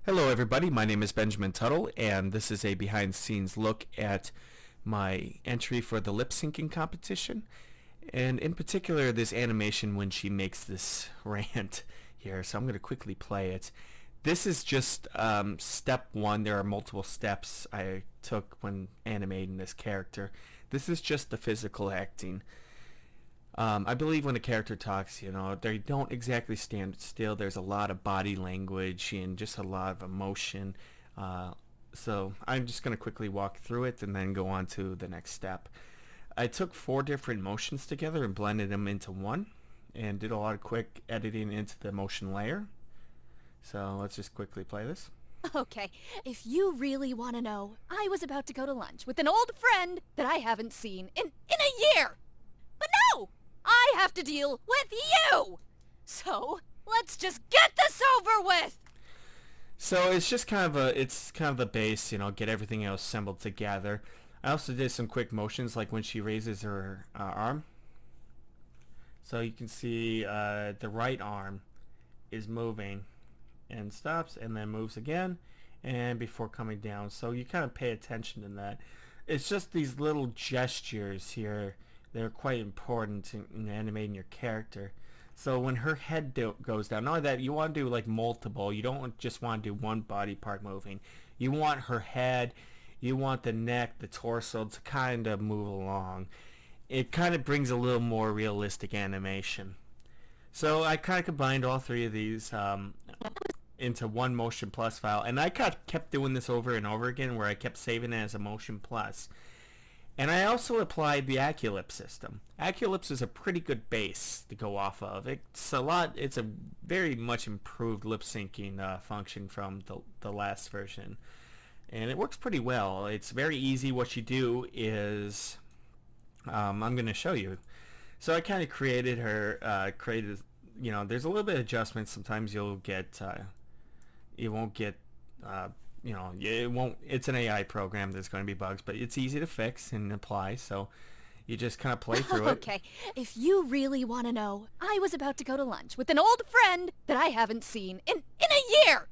Hello everybody, my name is Benjamin Tuttle and this is a behind the scenes look at my entry for the lip syncing competition, and in particular this animation when she makes this rant here. So I'm going to quickly play it. This is just step one. There are multiple steps I took when animating this character. This is just the physical acting. I believe when a character talks, they don't exactly stand still. There's a lot of body language and just a lot of emotion. So I'm just going to quickly walk through it and then go on to the next step. I took 4 different motions together and blended them into one and did a lot of quick editing into the motion layer. So let's just quickly play this. Okay, if you really want to know, I was about to go to lunch with an old friend that I haven't seen in a year. But no! I have to deal with you! So, let's just get this over with! So it's just kind of the base, get everything else assembled together. I also did some quick motions like when she raises her arm. So you can see the right arm is moving and stops and then moves again and before coming down. So you kind of pay attention to that. It's just these little gestures here. They're quite important in animating your character. So when her head goes down, not only that, you want to do like multiple. You don't just want to do one body part moving. You want her head, you want the neck, the torso to kind of move along. It kind of brings a little more realistic animation. So I kind of combined all 3 of these into one Motion Plus file, and I kept doing this over and over again where I kept saving it as a Motion Plus. And I also applied the Aculips system. Aculips is a pretty good base to go off of. It's a very much improved lip syncing function from the last version. And it works pretty well. It's very easy. What you do is, I'm going to show you. So I kind of created there's a little bit of adjustment. Sometimes you won't get, it's an AI program. There's going to be bugs, but it's easy to fix and apply. So you just kind of play through it. Okay, if you really want to know, I was about to go to lunch with an old friend that I haven't seen in a year.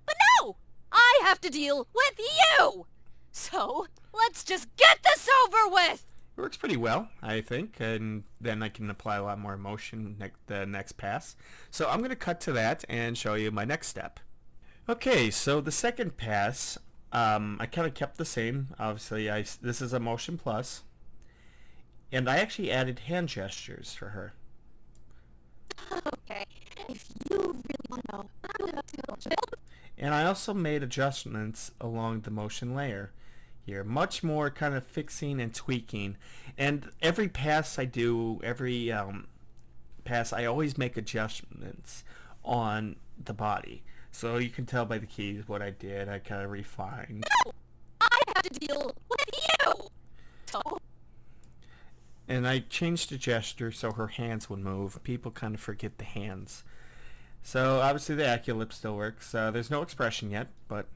But no, I have to deal with you. So let's just get this over with. It works pretty well, I think, and then I can apply a lot more emotion the next pass. So I'm going to cut to that and show you my next step. Okay, so the second pass, I kind of kept the same. Obviously, this is a Motion Plus, and I actually added hand gestures for her. Okay, if you really want to know, I was about to go to lunch. And I also made adjustments along the motion layer here, much more kind of fixing and tweaking. And every pass I do, I always make adjustments on the body. So you can tell by the keys what I did. I kind of refined. No! I have to deal with you! So... And I changed the gesture so her hands would move. People kind of forget the hands. So obviously the Aculips still works. There's no expression yet, but...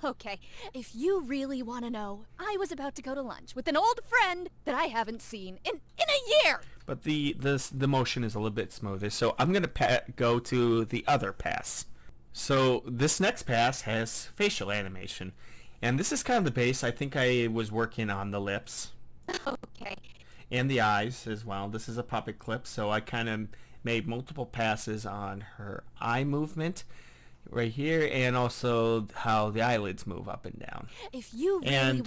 Okay, if you really want to know, I was about to go to lunch with an old friend that I haven't seen in a year! But the motion is a little bit smoother, so I'm going to go to the other pass. So this next pass has facial animation, and this is kind of the base. I think I was working on the lips. Okay. And the eyes as well. This is a puppet clip, so I kind of made multiple passes on her eye movement right here, and also how the eyelids move up and down. If you really want to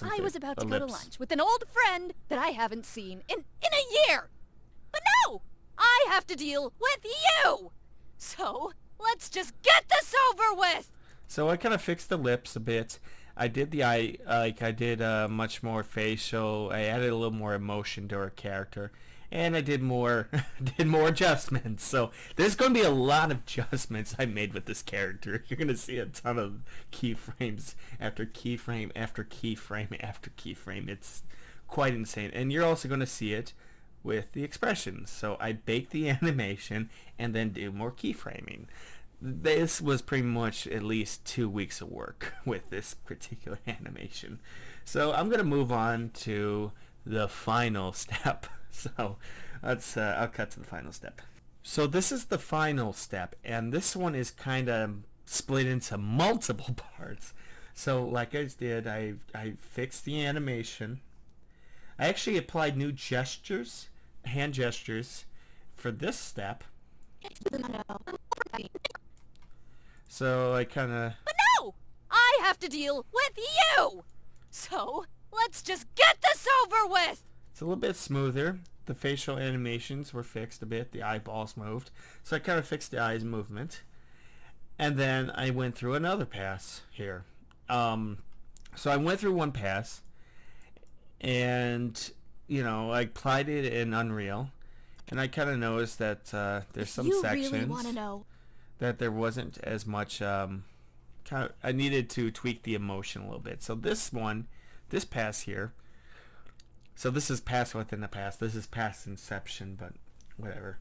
know, I was about to go to lunch with an old friend that I haven't seen in a year. But no, I have to deal with you. So let's just get this over with. So I kind of fixed the lips a bit. I did the eye, I did much more facial. I added a little more emotion to her character. And I did more adjustments. So there's going to be a lot of adjustments I made with this character. You're going to see a ton of keyframes after keyframe after keyframe after keyframe. It's quite insane. And you're also going to see it with the expressions. So I bake the animation and then do more keyframing. This was pretty much at least 2 weeks of work with this particular animation. So I'm going to move on to the final step. So I'll cut to the final step. So this is the final step, and this one is kind of split into multiple parts. So like I did, I fixed the animation. I actually applied new gestures, hand gestures, for this step. So I kind of... But no! I have to deal with you! So, let's just get this over with! It's a little bit smoother. The facial animations were fixed a bit. The eyeballs moved. So I kind of fixed the eyes movement. And then I went through another pass here. So I went through one pass. And, you know, I applied it in Unreal. And I kind of noticed that there's some sections really want to know. that there wasn't as much... I needed to tweak the emotion a little bit. So this one, this pass here... So this is pass within the pass. This is pass Inception, but whatever.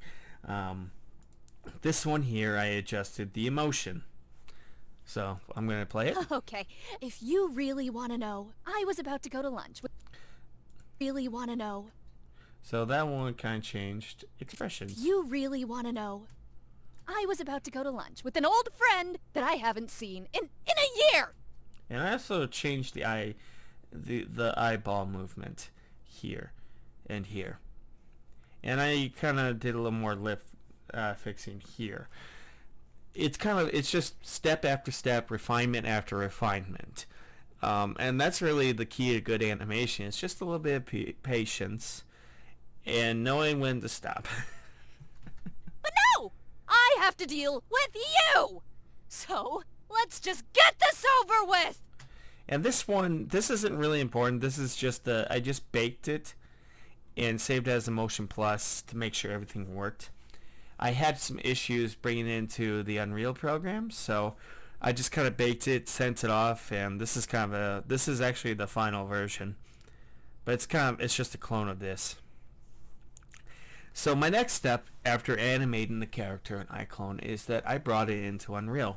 This one here, I adjusted the emotion. So I'm going to play it. Okay, if you really want to know, I was about to go to lunch. Really want to know. So that one kind of changed expressions. If you really want to know, I was about to go to lunch with an old friend that I haven't seen in a year. And I also changed the eyeball movement here and here, and I kind of did a little more lip fixing here. It's just step after step, refinement after refinement, and that's really the key to good animation. It's just a little bit of patience and knowing when to stop. But no, I have to deal with you, so let's just get this over with. And this one, this isn't really important. This is just I just baked it and saved it as a Motion Plus to make sure everything worked. I had some issues bringing it into the Unreal program, so I just kind of baked it, sent it off, and this is actually the final version. But it's just a clone of this. So my next step after animating the character in iClone is that I brought it into Unreal.